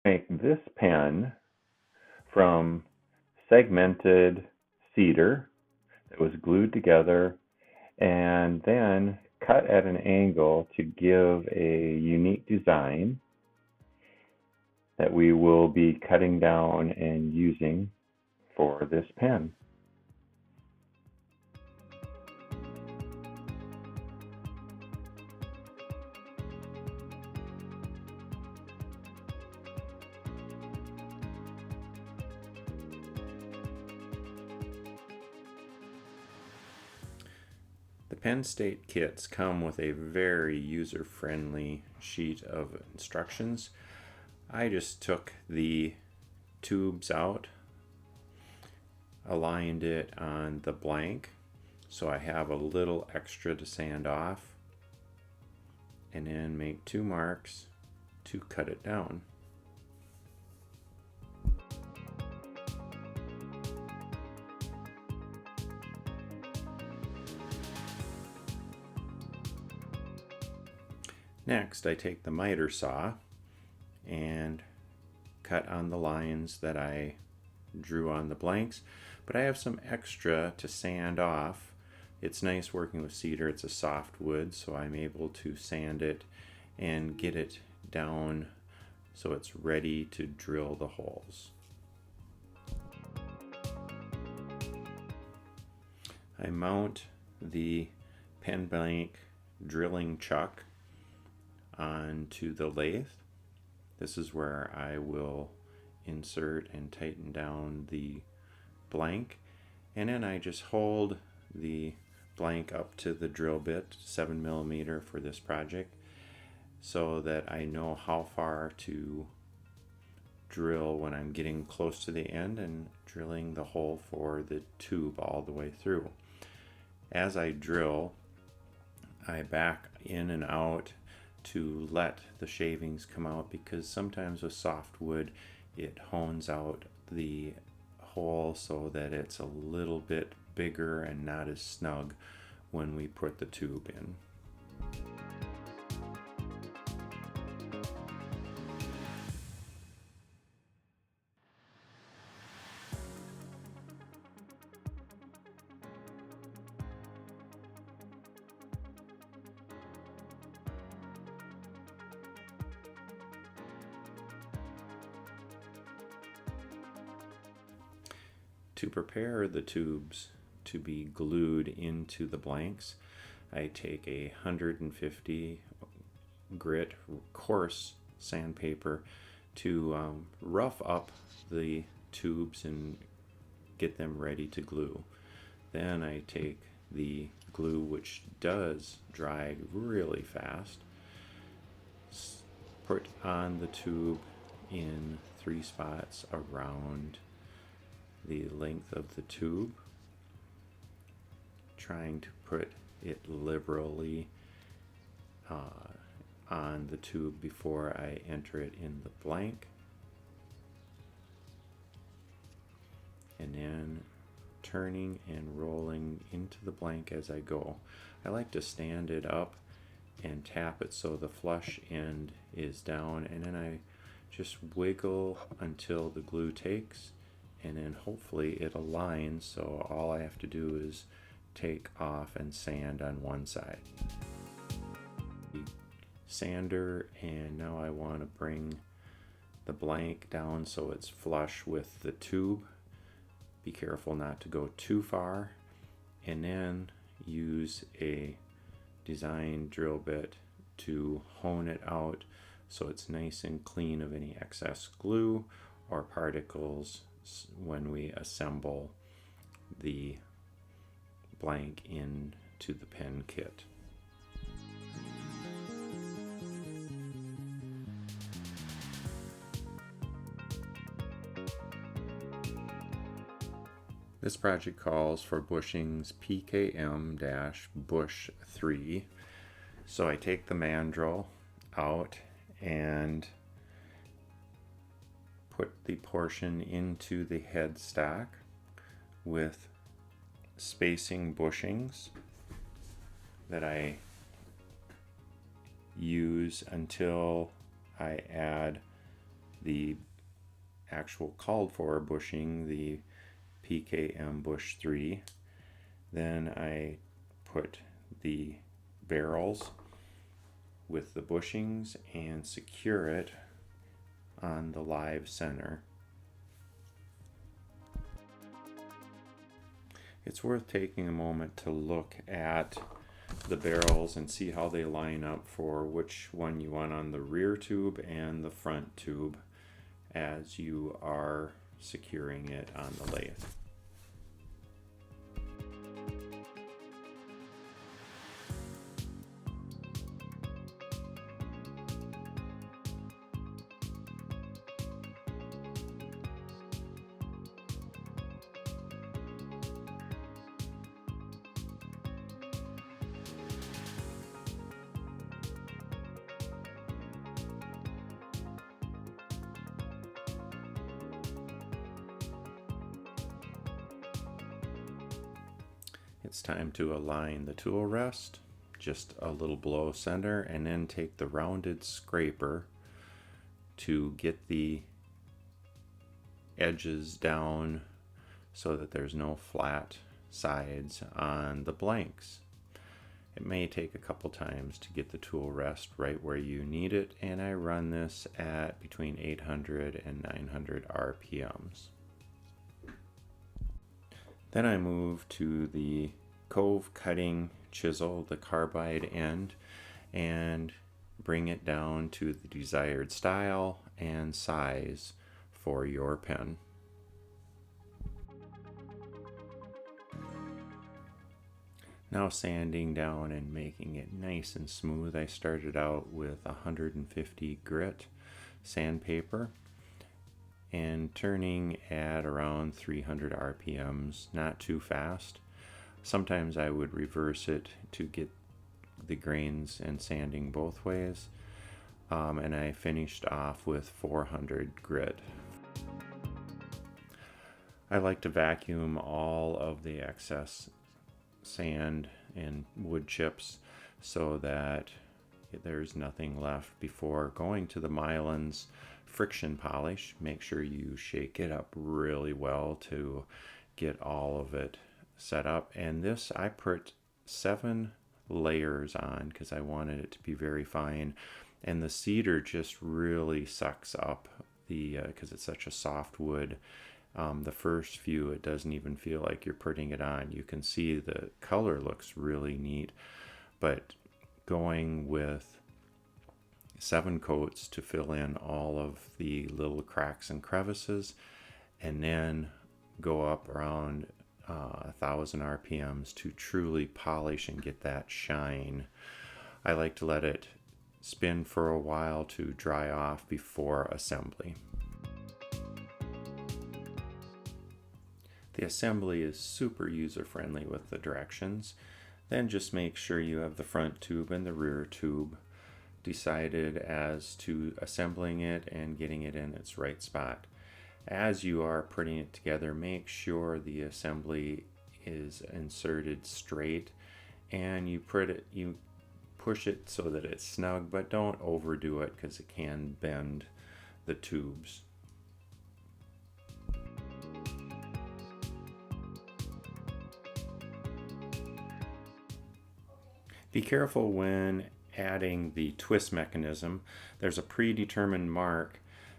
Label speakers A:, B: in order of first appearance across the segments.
A: Make this pen from segmented cedar that was glued together and then cut at an angle to give a unique design that we will be cutting down and using for this pen. The Penn State kits come with a very user-friendly sheet of instructions. I just took the tubes out, aligned it on the blank so I have a little extra to sand off, and then make 2 marks to cut it down. Next, I take the miter saw and cut on the lines that I drew on the blanks, but I have some extra to sand off. It's nice working with cedar, it's a soft wood, so I'm able to sand it and get it down so it's ready to drill the holes. I mount the pen blank drilling chuck onto the lathe. This is where I will insert and tighten down the blank, and then I just hold the blank up to the drill bit, 7mm for this project, so that I know how far to drill when I'm getting close to the end and drilling the hole for the tube all the way through. As I drill, I back in and out to let the shavings come out, because sometimes with soft wood it hones out the hole so that it's a little bit bigger and not as snug when we put the tube in. To prepare the tubes to be glued into the blanks, I take a 150 grit coarse sandpaper to rough up the tubes and get them ready to glue. Then I take the glue, which does dry really fast, put on the tube in 3 spots around the length of the tube, trying to put it liberally on the tube before I enter it in the blank, and then turning and rolling into the blank as I go. I like to stand it up and tap it so the flush end is down, and then I just wiggle until the glue takes, and then hopefully it aligns, so all I have to do is take off and sand on one side. Sander, and now I want to bring the blank down so it's flush with the tube. Be careful not to go too far, and then use a design drill bit to hone it out so it's nice and clean of any excess glue or particles when we assemble the blank into the pen kit. This project calls for bushings PKM-bush 3. So I take the mandrel out and put the portion into the headstock with spacing bushings that I use until I add the actual called for bushing, the PKM bush 3. Then I put the barrels with the bushings and secure it on the live center. It's worth taking a moment to look at the barrels and see how they line up for which one you want on the rear tube and the front tube as you are securing it on the lathe. It's time to align the tool rest, just a little below center, and then take the rounded scraper to get the edges down so that there's no flat sides on the blanks. It may take a couple times to get the tool rest right where you need it, and I run this at between 800 and 900 RPMs. Then I move to the cove cutting chisel, the carbide end, and bring it down to the desired style and size for your pen. Now sanding down and making it nice and smooth, I started out with 150 grit sandpaper and turning at around 300 RPMs, not too fast. Sometimes I would reverse it to get the grains and sanding both ways, and I finished off with 400 grit. I like to vacuum all of the excess sand and wood chips so that there's nothing left before going to the Mylan's friction polish. Make sure you shake it up really well to get all of it set up. And this I put 7 layers on because I wanted it to be very fine, and the cedar just really sucks up the because it's such a soft wood. The first few, it doesn't even feel like you're putting it on. You can see the color looks really neat, but going with 7 coats to fill in all of the little cracks and crevices, and then go up around 1,000 RPMs to truly polish and get that shine. I like to let it spin for a while to dry off before assembly. The assembly is super user-friendly with the directions. Then just make sure you have the front tube and the rear tube decided as to assembling it and getting it in its right spot. As you are putting it together, make sure the assembly is inserted straight, and you push it so that it's snug, but don't overdo it because it can bend the tubes. Be careful when adding the twist mechanism. There's a predetermined mark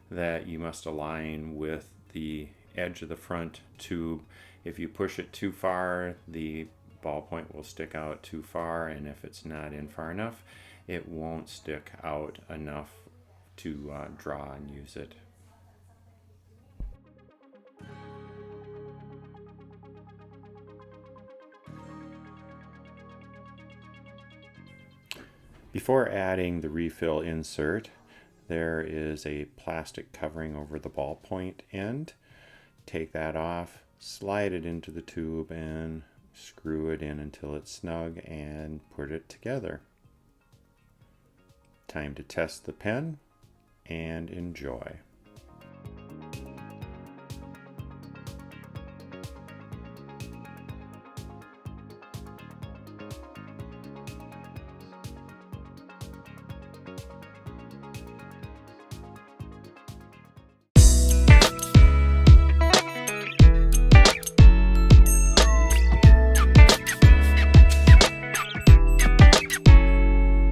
A: that you must align with the edge of the front tube. If you push it too far, the ballpoint will stick out too far, and if it's not in far enough, it won't stick out enough to draw and use it. Before adding the refill insert, there is a plastic covering over the ballpoint end. Take that off, slide it into the tube, and screw it in until it's snug and put it together. Time to test the pen and enjoy.